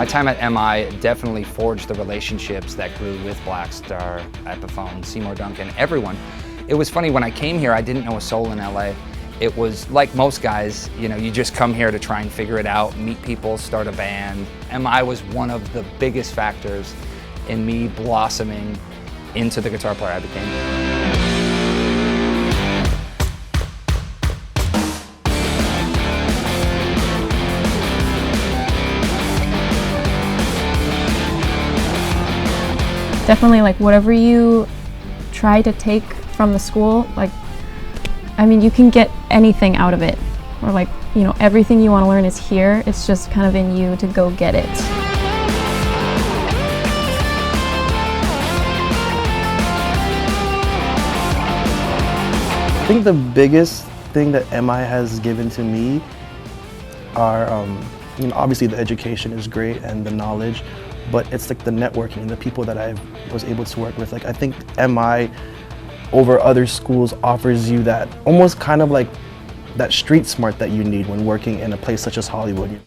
My time at MI definitely forged the relationships that grew with Blackstar, Epiphone, Seymour Duncan, everyone. It was funny, when I came here, I didn't know a soul in LA. It was like most guys, you know, you just come here to try and figure it out, meet people, start a band. MI was one of the biggest factors in me blossoming into the guitar player I became. Definitely, like, whatever you try to take from the school, like, I mean, you can get anything out of it. Or, like, you know, everything you want to learn is here. It's just kind of in you to go get it. I think the biggest thing that MI has given to me are, you know, obviously the education is great and the knowledge, but it's like the networking, the people that I was able to work with. Like, I think MI over other schools offers you that almost kind of like that street smart that you need when working in a place such as Hollywood.